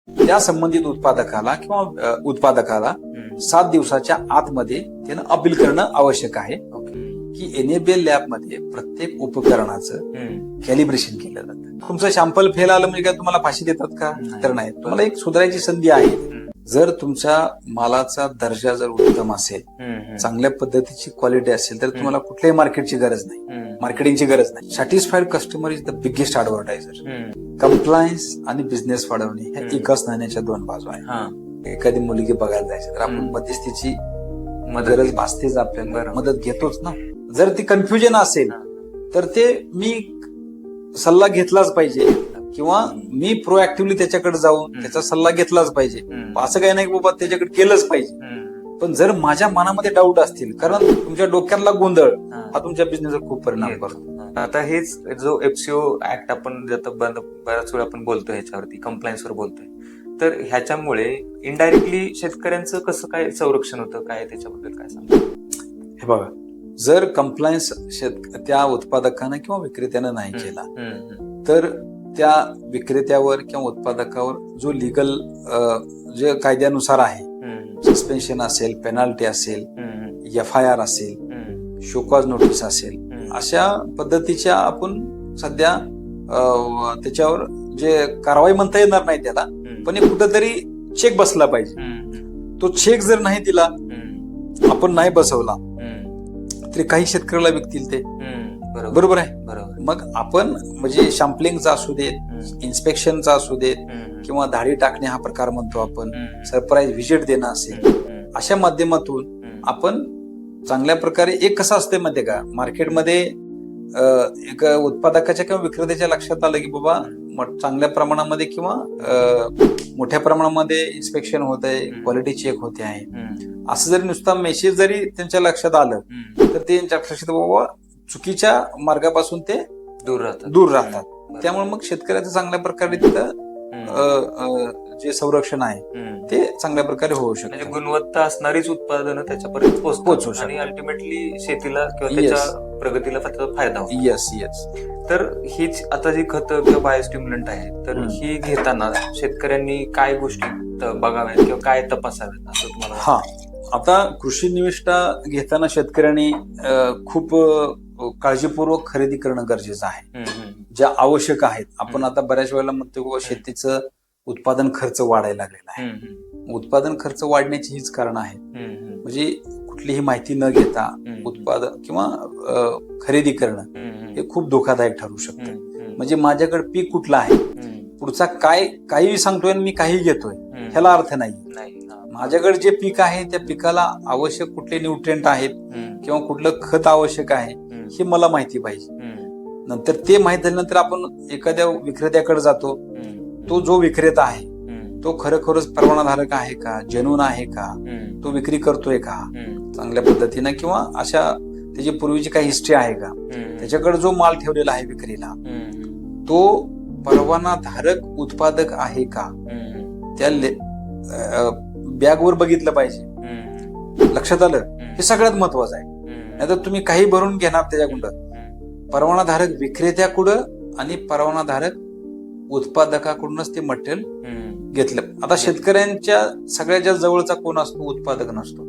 त्या संबंधित उत्पादकाला किंवा उत्पादकाला 7 दिवसाच्या आतमध्ये त्यानं अपील करणं आवश्यक आहे की NABL लॅबमध्ये प्रत्येक उपकरणाचं कॅलिब्रेशन केलं जातं. तुमचं सॅम्पल फेल आलं म्हणजे काय तुम्हाला फाशी देतात का? तर नाही. तुम्हाला एक सुधारायची संधी आहे. जर तुमच्या मालाचा दर्जा जर उत्तम असेल, चांगल्या पद्धतीची क्वालिटी असेल तर तुम्हाला कुठल्याही मार्केटची गरज नाही, मार्केटिंगची गरज नाही. Satisfied customer is the biggest advertiser. Compliance आणि बिझनेस वाढवणे ह्या एकाच नाण्याच्या 2 बाजू आहेत. एखादी मुलगी बघायला जायची तर आपण मध्यस्थीची गरज भासतेच, आपल्याला मदत घेतोच ना. जर ती कन्फ्युजन असेल तर ते मी सल्ला घेतलाच पाहिजे किंवा मी प्रोएक्टिव्हली त्याच्याकडे जाऊन त्याचा सल्ला घेतलाच पाहिजे. असं काही नाही की बाबा त्याच्याकडे केलंच पाहिजे. पण जर माझ्या मनामध्ये डाऊट असतील, कारण तुमच्या डोक्यातला गोंधळ हा तुमच्या बिझनेसवर खूप परिणाम करतो. आता हेच जो FCO ऍक्ट आपण बऱ्याच वेळा आपण बोलतोय ह्याच्यावरती, कंप्लायन्सवर बोलतोय, तर ह्याच्यामुळे इनडायरेक्टली शेतकऱ्यांचं कसं काय संरक्षण होतं, काय त्याच्याबद्दल काय सांगतो? हे बघा, जर कंप्लायन्स त्या उत्पादकानं किंवा विक्रेत्यानं नाही केला तर त्या विक्रेत्यावर किंवा उत्पादकावर जो लिगल जे कायद्यानुसार आहे, सस्पेन्शन असेल, पेनाल्टी असेल, FIR असेल, शोकॉज नोटीस असेल, अशा पद्धतीच्या आपण सध्या त्याच्यावर जे कारवाई म्हणता येणार नाही त्याला, पण कुठंतरी चेक बसला पाहिजे. तो चेक जर नाही दिला, आपण नाही बसवला तरी काही शेतकऱ्याला विकतील ते. बरोबर आहे. मग आपण म्हणजे शॅम्पलिंगचा असू देत, इन्स्पेक्शनचा असू देत, किंवा धाडी टाकणे हा प्रकार म्हणतो आपण, सरप्राईज व्हिजिट देणं असेल, अशा माध्यमातून आपण चांगल्या प्रकारे एक कसं असते माहितीये का, मार्केटमध्ये एक उत्पादकाच्या किंवा विक्रेत्याच्या लक्षात आलं की बाबा चांगल्या प्रमाणामध्ये किंवा मोठ्या प्रमाणामध्ये इन्स्पेक्शन होत आहे, क्वालिटी चेक होते आहे, असं जरी नुसता मेसेज जरी त्यांच्या लक्षात आलं तर ते त्यांच्या लक्षात बाबा चुकीच्या मार्गापासून ते दूर राहतात. त्यामुळे मग शेतकऱ्याचं चांगल्या प्रकारे तिथं जे संरक्षण आहे ते चांगल्या प्रकारे होऊ शकते. म्हणजे गुणवत्ता असणारीच उत्पादनं त्याच्यापर्यंत पोहोचू शकतात आणि अल्टिमेटली शेतीला किंवा त्याच्या प्रगतीला त्याचा फायदा होतो. येस. तर हीच आता जी खतं किंवा बायोस्टिम्युलंट आहे, तर ही घेताना शेतकऱ्यांनी काय गोष्टी बघाव्यात किंवा काय तपासाव्यात असं तुम्हाला? हा, आता कृषी निविष्ठा घेताना शेतकऱ्यांनी खूप काळजीपूर्वक खरेदी करणं गरजेचं आहे. ज्या आवश्यक आहेत, आपण आता बऱ्याच वेळेला म्हणतो शेतीचं उत्पादन खर्च वाढायला लागलेला आहे. उत्पादन खर्च वाढण्याची हीच कारण आहेत. म्हणजे कुठलीही माहिती न घेता उत्पादन किंवा खरेदी करणं हे खूप धोकादायक ठरू शकतं. म्हणजे माझ्याकडे पीक कुठलं आहे, पुढचा काही सांगतोय आणि मी काही घेतोय, ह्याला अर्थ नाही. माझ्याकडे जे पीक आहे त्या पिकाला आवश्यक कुठले न्यूट्रिएंट आहेत किंवा कुठलं खत आवश्यक आहे हे मला माहिती पाहिजे. नंतर ते माहिती झाल्यानंतर आपण एखाद्या विक्रेत्याकडे जातो. तो जो विक्रेता आहे तो खरोखरच परवानाधारक आहे का, जेन्युइन आहे का, तो विक्री करतोय का चांगल्या पद्धतीनं, किंवा अशा त्याची पूर्वीची काही हिस्ट्री आहे का, त्याच्याकडे जो माल ठेवलेला आहे विक्रीला तो परवानाधारक उत्पादक आहे का, त्या बॅगवर बघितलं पाहिजे. लक्षात आलं? हे सगळ्यात महत्वाचं आहे. नाहीतर तुम्ही काही भरून घेणार त्याच्याकडं, परवानाधारक विक्रेत्याकडं आणि परवानाधारक उत्पादकाकडूनच ते मटेरियल घेतलं. आता शेतकऱ्यांच्या सगळ्यात जवळचा कोण असतो? उत्पादक नसतो,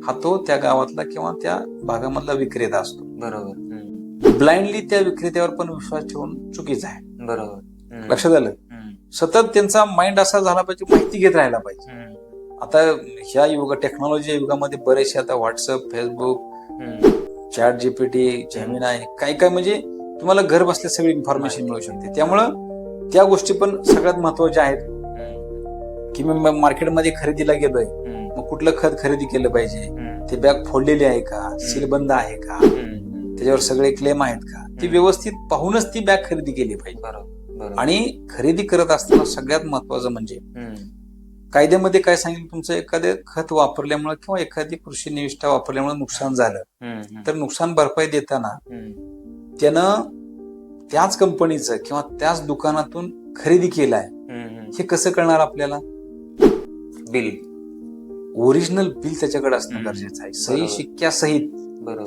हा तो त्या गावातला किंवा त्या भागामधला विक्रेता असतो. बरोबर. ब्लाइंडली त्या विक्रेत्यावर पण विश्वास ठेवून चुकीचं आहे. बरोबर. लक्षात आलं? सतत त्यांचा माइंड असा झाला पाहिजे, माहिती घेत राहायला पाहिजे. आता ह्या टेक्नॉलॉजी युगामध्ये बरेचसे आता WhatsApp, Facebook, chat GPT, Gemini, काय म्हणजे तुम्हाला घर बसल्या सगळी इन्फॉर्मेशन मिळू शकते. त्यामुळं त्या गोष्टी पण सगळ्यात महत्वाच्या आहेत की मी मार्केटमध्ये खरेदीला गेलोय, मग कुठलं खत खरेदी केलं पाहिजे, ते बॅग फोडलेली आहे का, सीलबंद आहे का, त्याच्यावर सगळे क्लेम आहेत का, ती व्यवस्थित पाहूनच ती बॅग खरेदी केली पाहिजे. आणि खरेदी करत असताना सगळ्यात महत्वाचं म्हणजे कायद्यामध्ये काय सांगितलं, तुमचं एखादं खत वापरल्यामुळे किंवा एखादी कृषी निविष्ठा वापरल्यामुळे नुकसान झालं तर नुकसान भरपाई देताना त्यानं त्याच कंपनीचं किंवा त्याच दुकानातून खरेदी केलाय हे कसं कळणार आपल्याला? बिल, ओरिजिनल बिल त्याच्याकडे असणं गरजेचं आहे. सही शिक्क्या सहित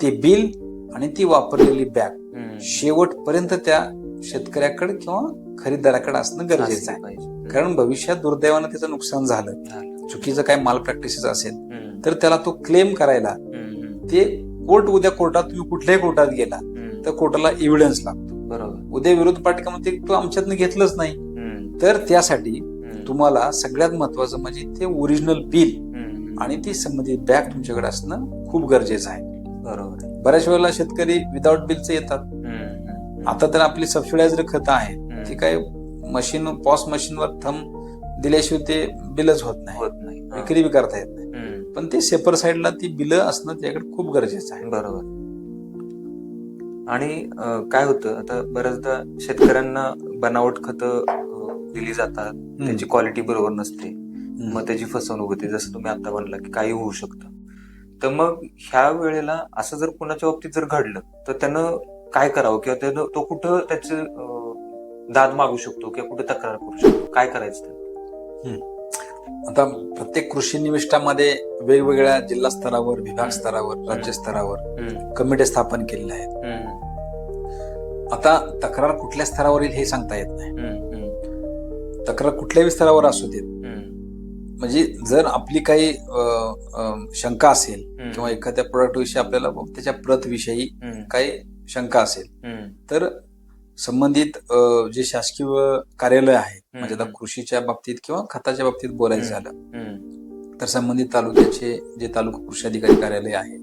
ते बिल आणि ती वापरलेली बॅग शेवटपर्यंत त्या शेतकऱ्याकडे किंवा खरेदीदाराकडे असणं गरजेचं आहे. पाहिजे. कारण भविष्यात दुर्दैवानं त्याचं नुकसान झालं, झालं. चुकीचं काय माल प्रॅक्टिसेस असेल हम्म. तर त्याला तो क्लेम करायला हम्म. ते उद्या कोर्टात तुम्ही कुठल्याही कोर्टात गेला हम्म. तर कोर्टाला एव्हिडन्स लागतो. बरोबर. उद्या विरोध पार्टी का म्हणते तो आमच्यातनं घेतलंच नाही, हम्म. तर त्यासाठी हम्म. तुम्हाला सगळ्यात महत्वाचं म्हणजे ते ओरिजिनल बिल हम्म. आणि ती संबंधित बॅग तुमच्याकडे असणं खूप गरजेचं आहे. बरोबर. बऱ्याच वेळेला शेतकरी विदाऊट बिलचे येतात. हम्म. आता तर आपली सबसिडायझर खतं आहेत, हम्म. ती काय मशीन पॉस मशीनवर थंब दिल्याशिवाय ते बिलच होत नाही, होत नाही. हा. विक्री बी करता येत नाही. हम्म. पण ते सेपर साईडला ती बिलं असणं त्याकडे खूप गरजेचं आहे. बरोबर. आणि काय होतं आता बऱ्याचदा शेतकऱ्यांना बनावट खतं दिली जातात, त्याची क्वालिटी बरोबर नसते, मग त्याची फसवणूक होते, जसं तुम्ही आता म्हणला की काही होऊ शकतं. तर मग ह्या वेळेला असं जर कुणाच्या बाबतीत जर घडलं तर त्यानं काय करावं, किंवा त्यानं तो कुठं त्याचं दाद मागू शकतो किंवा कुठे तक्रार करू शकतो, काय करायचं त्यानं? आता प्रत्येक कृषी निविष्ठामध्ये वेगवेगळ्या जिल्हा स्तरावर, विभाग स्तरावर, राज्य स्तरावर कमिटी स्थापन केलेल्या आहेत. आता तक्रार कुठल्या स्तरावर येईल हे सांगता येत नाही. तक्रार कुठल्याही स्तरावर असू देत, म्हणजे जर आपली काही शंका असेल किंवा एखाद्या प्रोडक्ट विषयी आपल्याला त्याच्या प्रत विषयी काही शंका असेल तर संबंधित जे शासकीय कार्यालय आहे, म्हणजे आता कृषीच्या बाबतीत किंवा खताच्या बाबतीत बोलायचं झालं तर संबंधित तालुक्याचे जे तालुका कृषी अधिकारी कार्यालय आहे,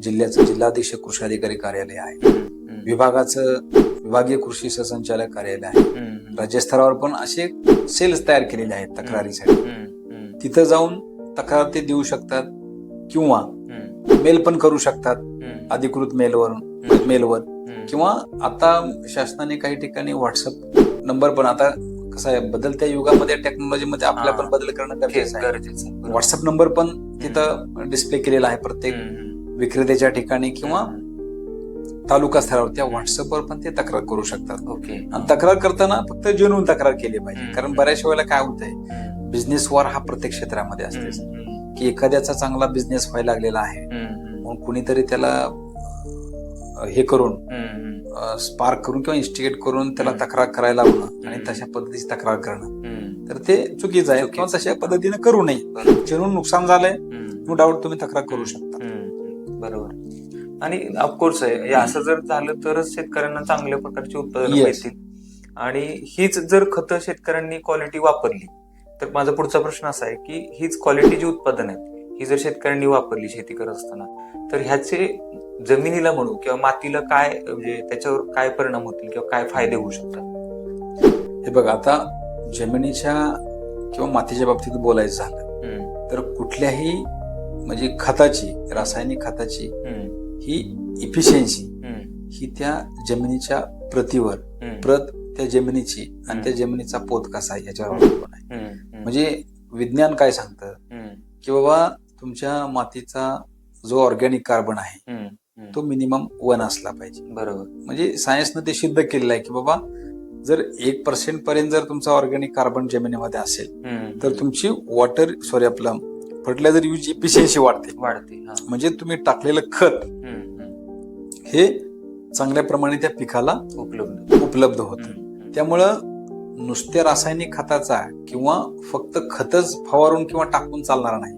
जिल्ह्याचं जिल्हाधीक्षक कृषी अधिकारी कार्यालय आहे, विभागाचं विभागीय कृषी सहसंचालक कार्यालय आहे, राज्यस्तरावर पण असे सेल्स तयार केलेले आहेत तक्रारीसाठी. तिथं जाऊन तक्रार ते देऊ शकतात किंवा मेल पण करू शकतात अधिकृत मेलवर किंवा आता शासनाने काही ठिकाणी व्हॉट्सअप नंबर पण, आता कसं आहे बदलत्या युगामध्ये टेक्नॉलॉजीमध्ये आपल्या पण बदल करणं गरजेचं आहे. व्हॉट्सअप नंबर पण तिथं डिस्प्ले केलेला आहे प्रत्येक विक्रेत्याच्या ठिकाणी किंवा तालुका स्तरावर त्या व्हॉट्सअपवर पण ते तक्रार करू शकतात. आणि तक्रार करताना फक्त जेन्युइन तक्रार केली पाहिजे. कारण बऱ्याच वेळेला काय होतंय, बिझनेस वॉर हा प्रत्येक क्षेत्रामध्ये असते की एखाद्याचा चांगला बिझनेस व्हायला लागलेला आहे मग कुणीतरी त्याला हे करून स्पार्क करून किंवा इन्स्टिगेट करून त्याला तक्रार करायला लावणं आणि तशा पद्धतीची तक्रार करणं तर ते चुकीचं आहे किंवा तशा पद्धतीने करू नये. जेणून नुकसान झालंय नो डाऊट तुम्ही तक्रार करू शकता. बरोबर. आणि ऑफकोर्स आहे असं जर झालं तरच शेतकऱ्यांना चांगल्या प्रकारची उत्पादनं मिळतील. आणि हीच जर खतं शेतकऱ्यांनी क्वालिटी वापरली तर माझा पुढचा प्रश्न असा आहे की हीच क्वालिटी जी उत्पादन आहेत ही जर शेतकऱ्यांनी वापरली शेती करत असताना तर ह्याचे जमिनीला म्हणू किंवा मातीला काय, म्हणजे त्याच्यावर काय परिणाम होतील किंवा काय फायदे होऊ शकतात? हे बघा, आता जमिनीच्या किंवा मातीच्या बाबतीत बोलायचं झालं तर कुठल्याही म्हणजे खताची, रासायनिक खताची ही इफिशियन्सी ही त्या जमिनीच्या प्रतीवर, प्रत त्या जमिनीची आणि त्या जमिनीचा पोत कसा आहे याच्यावर अवलंबून आहे. म्हणजे विज्ञान काय सांगतं की बाबा तुमच्या मातीचा जो ऑर्गॅनिक कार्बन आहे तो मिनिमम 1 असला पाहिजे. बरोबर. म्हणजे सायन्सनं ते सिद्ध केलेलं आहे की बाबा जर 1% पर्यंत जर तुमचा ऑर्गॅनिक कार्बन जमिनीमध्ये असेल तर तुमची आपलं फर्टिलायझर यूज इफिशियन्सी वाढते. म्हणजे तुम्ही टाकलेलं खत हे चांगल्या प्रमाणे त्या पिकाला उपलब्ध होतं. त्यामुळं नुसत्या रासायनिक खताचा किंवा फक्त खतच फवारून किंवा टाकून चालणार नाही.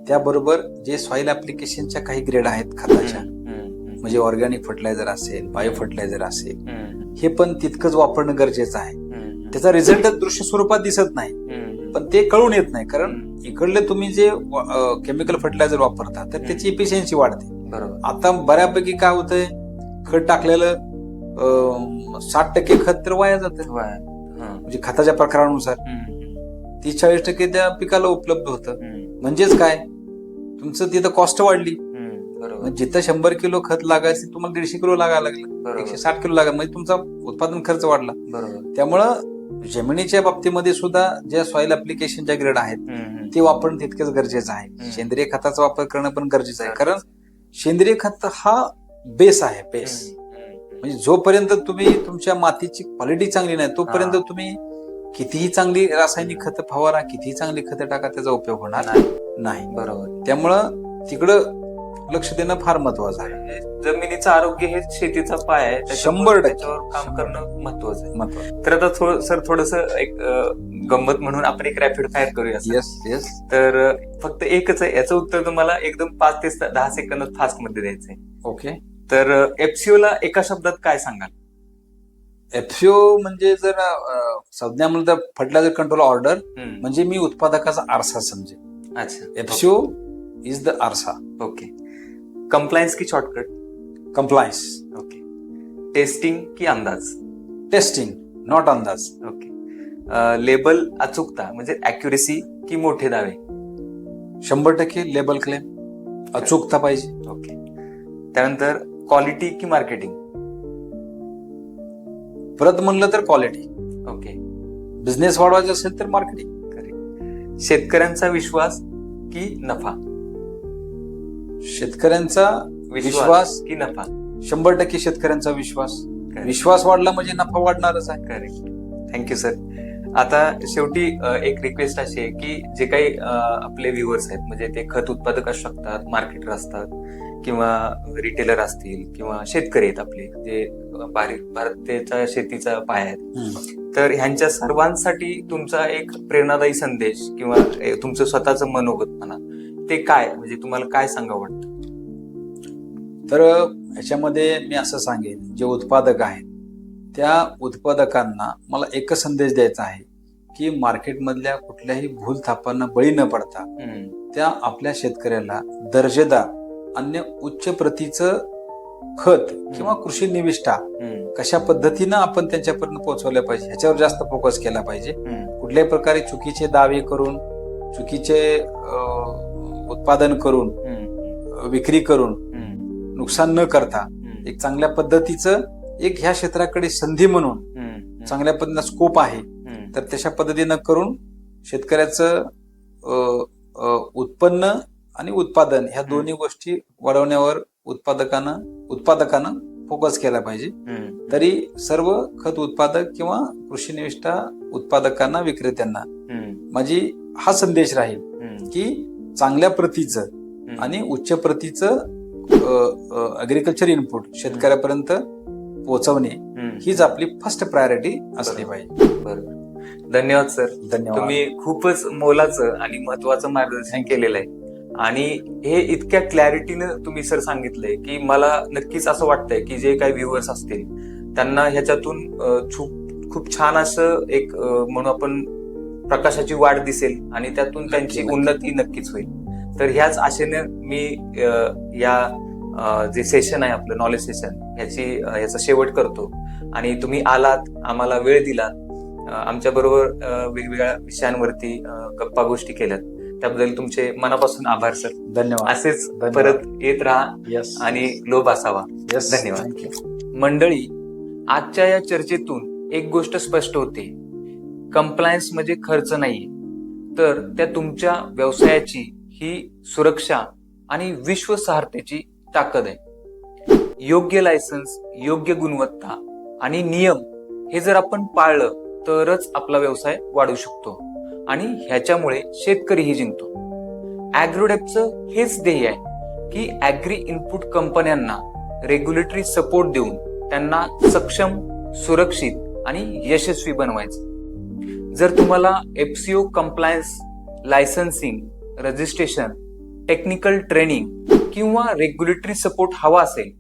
त्याबरोबर जे सॉइल ऍप्लिकेशनच्या काही ग्रेड आहेत खताच्या, म्हणजे ऑर्गॅनिक फर्टिलायझर असेल, बायो फर्टिलायझर असेल, हे पण तितकंच वापरणं गरजेचं आहे. त्याचा रिझल्ट दृश्य स्वरूपात दिसत नाही पण ते कळून येत नाही, कारण इकडले तुम्ही जे केमिकल फर्टिलायझर वापरता तर त्याची इफिशियन्सी वाढते. आता बऱ्यापैकी काय होतंय, खत टाकलेलं 60% खत तर वाया जातं, म्हणजे खताच्या प्रकारानुसार 30-40% त्या पिकाला उपलब्ध होतं. म्हणजेच काय, तुमचं तिथं कॉस्ट वाढली. जिथं 100 किलो खत लागायचं तुम्हाला 150 किलो लागायला लागलं, 160 किलो लागायला, म्हणजे तुमचा उत्पादन खर्च वाढला. त्यामुळं जमिनीच्या बाबतीमध्ये सुद्धा ज्या सॉइल ऍप्लिकेशनच्या ग्रेड आहेत ते वापरणं तितकंच गरजेचं आहे. सेंद्रिय खताचा वापर करणं पण गरजेचं आहे, कारण सेंद्रिय खत हा बेस आहे. म्हणजे जोपर्यंत तुम्ही तुमच्या मातीची क्वालिटी चांगली नाही तोपर्यंत तुम्ही कितीही चांगली रासायनिक खतं फवारा, कितीही चांगली खतं टाका, त्याचा उपयोग होणार नाही. बरोबर. त्यामुळं तिकडं लक्ष देणं फार महत्वाचं आहे. म्हणजे जमिनीचं आरोग्य हे शेतीचा पाय आहे, त्याच्यामुळे 100% त्याच्यावर काम करणं महत्वाचं आहे. महत्वाचं. तर आता सर थोडस एक गंमत म्हणून आपण एक रॅपिड फायर करूया sir. Yes yes. तर फक्त एकच आहे, याचं उत्तर तुम्हाला एकदम 5 ते 10 सेकंदात फास्ट मध्ये द्यायचंय. ओके. तर एफसीओ ला एका शब्दात काय सांगाल? एफसीओ म्हणजे जर संज्ञा म्हणलं तर फर्टिलायझर कंट्रोल ऑर्डर, म्हणजे मी उत्पादकाचा आरसा समजेल. अच्छा. एफसीओ इज द आरसा. ओके. कंप्लायन्स की शॉर्टकट? कंप्लायन्स. ओके. टेस्टिंग की अंदाज? टेस्टिंग, नॉट अंदाज. ओके. लेबल अचूकता म्हणजे अॅक्युरेसी की मोठे दावे? 100% लेबल क्लेम, अचूकता पाहिजे. ओके. त्यानंतर क्वालिटी की मार्केटिंग? परत म्हणलं तर क्वालिटी. ओके. बिझनेस वाढवायचा असेल तर मार्केटिंग. शेतकऱ्यांचा विश्वास की नफा? शेतकऱ्यांचा विश्वास की नफा? 100% शेतकऱ्यांचा विश्वास. विश्वास वाढला म्हणजे नफा वाढणारच आहे. करेक्ट. Thank you sir. आता शेवटी एक रिक्वेस्ट अशी आहे की जे काही आपले व्ह्युअर्स आहेत, म्हणजे ते खत उत्पादक असू शकतात, मार्केटर असतात, किंवा रिटेलर असतील, किंवा शेतकरी आहेत आपले जे भारताच्या शेतीचा पाय आहेत, तर ह्यांच्या सर्वांसाठी तुमचा एक प्रेरणादायी संदेश किंवा तुमचं स्वतःचं मनोगत म्हणा, ते काय, म्हणजे तुम्हाला काय सांगावं वाटतं? तर ह्याच्यामध्ये मी असं सांगेन, जे उत्पादक आहेत त्या उत्पादकांना मला एकच संदेश द्यायचा आहे की मार्केटमधल्या कुठल्याही भूलथापांना बळी न पडता त्या आपल्या शेतकऱ्याला दर्जेदार अन्य उच्च प्रतीचं खत किंवा कृषी निविष्ठा कशा पद्धतीनं आपण त्यांच्यापर्यंत पोहोचवल्या पाहिजे ह्याच्यावर जास्त फोकस केला पाहिजे. कुठल्याही प्रकारे चुकीचे दावे करून, चुकीचे उत्पादन करून, विक्री करून नुकसान न करता एक चांगल्या पद्धतीचं एक ह्या क्षेत्राकडे संधी म्हणून चांगल्या पद्धतीनं स्कोप आहे, तर तशा पद्धतीनं करून शेतकऱ्याचं उत्पन्न आणि उत्पादन ह्या दोन्ही गोष्टी वाढवण्यावर उत्पादकानं फोकस केला पाहिजे. तरी सर्व खत उत्पादक किंवा कृषी निविष्ठा उत्पादकांना, विक्रेत्यांना माझी हा संदेश राहील की चांगल्या प्रतीचं आणि उच्च प्रतीचं अग्रिकल्चर इनपुट शेतकऱ्यापर्यंत पोहोचवणे हीच आपली फर्स्ट प्रायोरिटी असली पाहिजे. बरोबर. धन्यवाद सर. धन्यवाद. तुम्ही खूपच मोलाचं आणि महत्वाचं मार्गदर्शन केलेलं आहे, आणि हे इतक्या क्लॅरिटीनं तुम्ही सर सांगितलंय की मला नक्कीच असं वाटतंय की जे काही व्ह्युअर्स असतील त्यांना ह्याच्यातून खूप छान असं एक म्हणून आपण प्रकाशाची वाढ दिसेल आणि त्यातून त्यांची उन्नती नक्कीच होईल. तर ह्याच आशेने मी जे सेशन आहे आपलं नॉलेज सेशन याचा शेवट करतो. आणि तुम्ही आलात, आम्हाला वेळ दिलात, आमच्या बरोबर वेगवेगळ्या विषयांवरती गप्पा गोष्टी केल्यात, त्याबद्दल तुमचे मनापासून आभार सर. धन्यवाद. असेच परत येत राहा आणि लोभ असावा. धन्यवाद. मंडळी, आजच्या या चर्चेतून एक गोष्ट स्पष्ट होते, कंप्लायन्स म्हणजे खर्च नाहीये, तर त्या तुमच्या व्यवसायाची ही सुरक्षा आणि विश्वासार्हतेची ताकद आहे. योग्य लायसन्स, योग्य गुणवत्ता आणि नियम हे जर आपण पाळलं तरच आपला व्यवसाय वाढू शकतो, आणि ह्याच्यामुळे शेतकरीही जिंकतो. ॲग्रोडेपचं हेच ध्येय आहे की ॲग्री इनपुट कंपन्यांना रेग्युलेटरी सपोर्ट देऊन त्यांना सक्षम, सुरक्षित आणि यशस्वी बनवायचं. जर तुम्हाला FCO compliance, licensing, registration, technical training किंवा रेग्युलेटरी सपोर्ट हवा असेल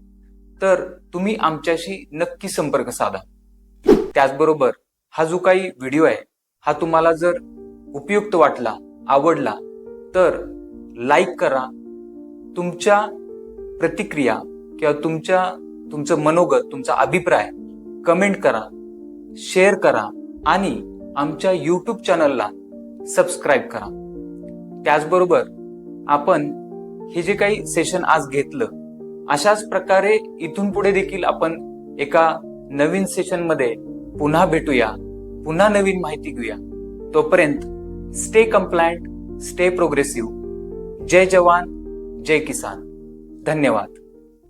तर तुम्ही आमच्याशी नक्की संपर्क साधा. त्याचबरोबर हा जो काही व्हिडिओ आहे हा तुम्हाला जर उपयुक्त वाटला, आवडला, तर लाईक करा, तुमच्या प्रतिक्रिया किंवा तुमचं मनोगत, तुमचा अभिप्राय कमेंट करा, शेअर करा आणि आमच्या YouTube चॅनलला सबस्क्राईब करा. त्याचबरोबर आपण हे जे काही सेशन आज घेतलं, अशाच प्रकारे इथून पुढे देखील आपण एका नवीन सेशन मध्ये पुन्हा भेटूया, पुन्हा नवीन माहिती घेऊया. तोपर्यंत स्टे कंप्लायंट, स्टे प्रोग्रेसिव्ह. जय जवान, जय किसान. धन्यवाद.